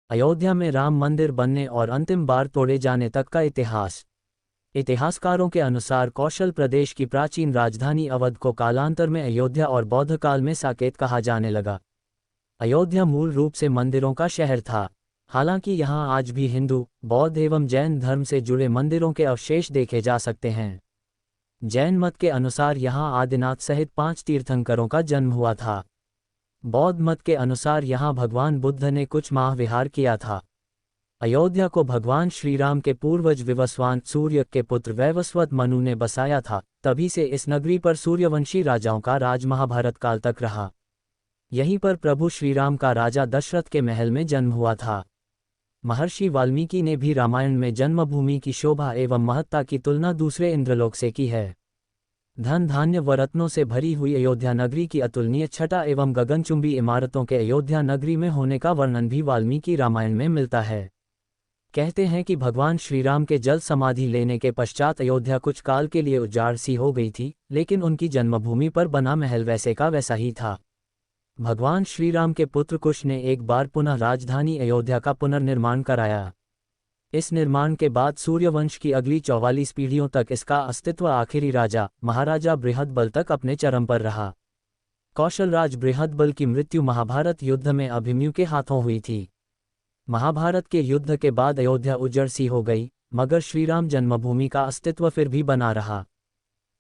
अयोध्या में राम मंदिर बनने और अंतिम बार तोड़े जाने तक का इतिहास। इतिहासकारों के अनुसार कौशल प्रदेश की प्राचीन राजधानी अवध को कालांतर में अयोध्या और बौद्ध काल में साकेत कहा जाने लगा। अयोध्या मूल रूप से मंदिरों का शहर था। हालांकि यहाँ आज भी हिंदू, बौद्ध एवं जैन धर्म से जुड़े मंदिरों के अवशेष देखे जा सकते हैं। जैन मत के अनुसार यहाँ आदिनाथ सहित 5 तीर्थंकरों का जन्म हुआ था। बौद्ध मत के अनुसार यहाँ भगवान बुद्ध ने कुछ माह विहार किया था। अयोध्या को भगवान श्रीराम के पूर्वज विवस्वान सूर्य के पुत्र वैवस्वत मनु ने बसाया था। तभी से इस नगरी पर सूर्यवंशी राजाओं का राज महाभारत काल तक रहा। यहीं पर प्रभु श्रीराम का राजा दशरथ के महल में जन्म हुआ था। महर्षि वाल्मीकि ने भी रामायण में जन्मभूमि की शोभा एवं महत्ता की तुलना दूसरे इंद्रलोक से की है। धन धान्य व रत्नों से भरी हुई अयोध्या नगरी की अतुलनीय छटा एवं गगनचुंबी इमारतों के अयोध्या नगरी में होने का वर्णन भी वाल्मीकि रामायण में मिलता है। कहते हैं कि भगवान श्रीराम के जल समाधि लेने के पश्चात अयोध्या कुछ काल के लिए उजाड़ सी हो गई थी, लेकिन उनकी जन्मभूमि पर बना महल वैसे का वैसा ही था। भगवान श्रीराम के पुत्र कुश ने एक बार पुनः राजधानी अयोध्या का पुनर्निर्माण कराया। इस निर्माण के बाद सूर्यवंश की अगली 44 पीढ़ियों तक इसका अस्तित्व आखिरी राजा महाराजा बृहदबल तक अपने चरम पर रहा। कौशलराज बृहदबल की मृत्यु महाभारत युद्ध में अभिमन्यु के हाथों हुई थी। महाभारत के युद्ध के बाद अयोध्या उजड़ सी हो गई, मगर श्रीराम जन्मभूमि का अस्तित्व फिर भी बना रहा।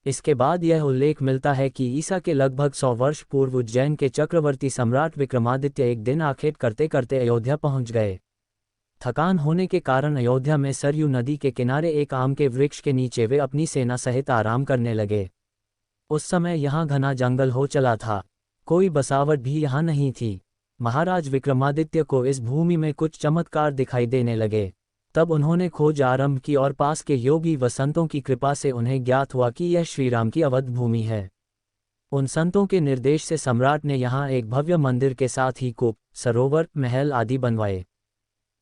इसके बाद यह उल्लेख मिलता है कि ईसा के लगभग 100 वर्ष पूर्व उज्जैन के चक्रवर्ती सम्राट विक्रमादित्य एक दिन आखेट करते करते अयोध्या पहुंच गए। थकान होने के कारण अयोध्या में सरयू नदी के किनारे एक आम के वृक्ष के नीचे वे अपनी सेना सहित आराम करने लगे। उस समय यहाँ घना जंगल हो चला था, कोई बसावट भी यहाँ नहीं थी। महाराज विक्रमादित्य को इस भूमि में कुछ चमत्कार दिखाई देने लगे। तब उन्होंने खोज आरंभ की और पास के योगी व संतों की कृपा से उन्हें ज्ञात हुआ कि यह श्रीराम की अवध भूमि है। उन संतों के निर्देश से सम्राट ने यहाँ एक भव्य मंदिर के साथ ही कूप, सरोवर, महल आदि बनवाए।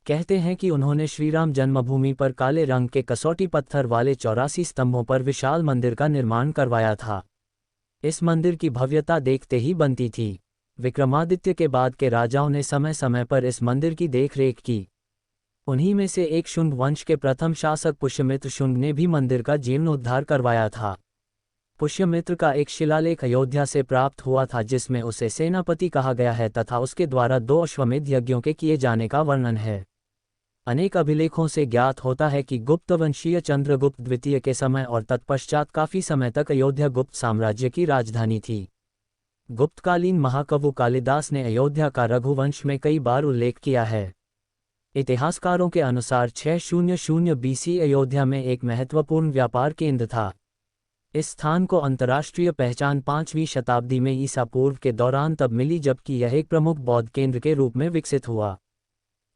कहते हैं कि उन्होंने श्रीराम जन्मभूमि पर काले रंग के कसौटी पत्थर वाले 84 स्तंभों पर विशाल मंदिर का निर्माण करवाया था। इस मंदिर की भव्यता देखते ही बनती थी। विक्रमादित्य के बाद के राजाओं ने समय समय पर इस मंदिर की देखरेख की। उन्हीं में से एक शुंग वंश के प्रथम शासक पुष्यमित्र शुंग ने भी मंदिर का जीर्णोद्धार करवाया था। पुष्यमित्र का एक शिलालेख अयोध्या से प्राप्त हुआ था जिसमें उसे सेनापति कहा गया है तथा उसके द्वारा 2 अश्वमेध यज्ञों के किए जाने का वर्णन है। अनेक अभिलेखों से ज्ञात होता है कि गुप्त वंशीय चंद्रगुप्त द्वितीय के समय और तत्पश्चात काफी समय तक अयोध्या गुप्त साम्राज्य की राजधानी थी। गुप्तकालीन महाकवि कालिदास ने अयोध्या का रघुवंश में कई बार उल्लेख किया है। इतिहासकारों के अनुसार 600 BC अयोध्या में एक महत्वपूर्ण व्यापार केंद्र था। इस स्थान को अंतर्राष्ट्रीय पहचान 5वीं शताब्दी में ईसा पूर्व के दौरान तब मिली जबकि यह एक प्रमुख बौद्ध केंद्र के रूप में विकसित हुआ।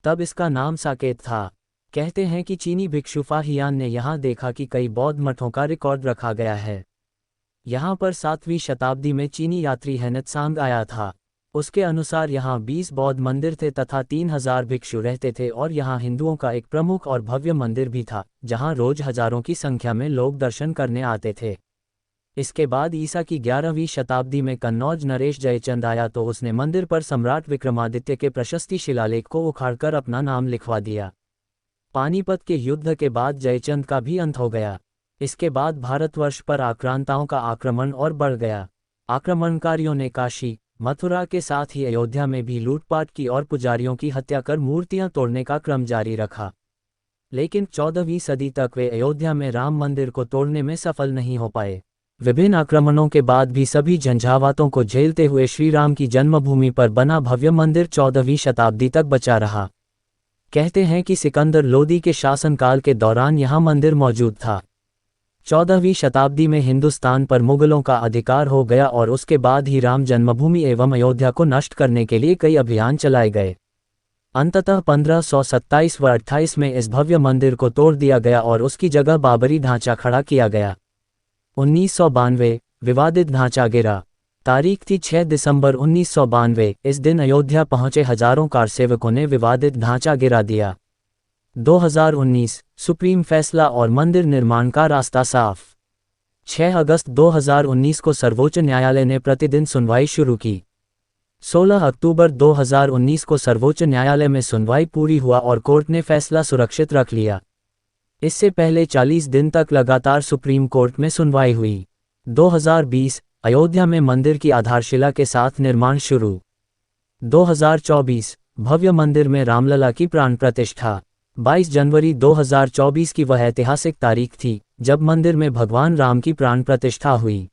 तब इसका नाम साकेत था। कहते हैं कि चीनी भिक्षु फाहियान ने यहाँ देखा कि कई बौद्ध मठों का रिकॉर्ड रखा गया है। यहाँ पर 7वीं शताब्दी में चीनी यात्री हेनत्सांग आया था। उसके अनुसार यहाँ 20 बौद्ध मंदिर थे तथा 3000 भिक्षु रहते थे और यहाँ हिंदुओं का एक प्रमुख और भव्य मंदिर भी था, जहाँ रोज हजारों की संख्या में लोग दर्शन करने आते थे। इसके बाद ईसा की 11वीं शताब्दी में कन्नौज नरेश जयचंद आया तो उसने मंदिर पर सम्राट विक्रमादित्य के प्रशस्ति शिलालेख को उखाड़कर अपना नाम लिखवा दिया। पानीपत के युद्ध के बाद जयचंद का भी अंत हो गया। इसके बाद भारतवर्ष पर आक्रांताओं का आक्रमण और बढ़ गया। आक्रमणकारियों ने काशी, मथुरा के साथ ही अयोध्या में भी लूटपाट की और पुजारियों की हत्या कर मूर्तियां तोड़ने का क्रम जारी रखा। लेकिन 14वीं सदी तक वे अयोध्या में राम मंदिर को तोड़ने में सफल नहीं हो पाए। विभिन्न आक्रमणों के बाद भी सभी झंझावातों को झेलते हुए श्रीराम की जन्मभूमि पर बना भव्य मंदिर 14वीं शताब्दी तक बचा रहा। कहते हैं कि सिकंदर लोदी के शासनकाल के दौरान यहाँ मंदिर मौजूद था। 14वीं शताब्दी में हिंदुस्तान पर मुगलों का अधिकार हो गया और उसके बाद ही राम जन्मभूमि एवं अयोध्या को नष्ट करने के लिए कई अभियान चलाए गए। अंततः 1527 व 28 में इस भव्य मंदिर को तोड़ दिया गया और उसकी जगह बाबरी ढांचा खड़ा किया गया। 1992 विवादित ढांचा गिरा। तारीख थी 6 दिसंबर 1992। इस दिन अयोध्या पहुंचे हजारों कारसेवकों ने विवादित ढांचा गिरा दिया। 2019 सुप्रीम फैसला और मंदिर निर्माण का रास्ता साफ। 6 अगस्त 2019 को सर्वोच्च न्यायालय ने प्रतिदिन सुनवाई शुरू की। 16 अक्टूबर 2019 को सर्वोच्च न्यायालय में सुनवाई पूरी हुआ और कोर्ट ने फैसला सुरक्षित रख लिया। इससे पहले 40 दिन तक लगातार सुप्रीम कोर्ट में सुनवाई हुई। 2020 अयोध्या में मंदिर की आधारशिला के साथ निर्माण शुरू। 2024 भव्य मंदिर में रामलला की प्राण प्रतिष्ठा। 22 जनवरी 2024 की वह ऐतिहासिक तारीख थी जब मंदिर में भगवान राम की प्राण प्रतिष्ठा हुई।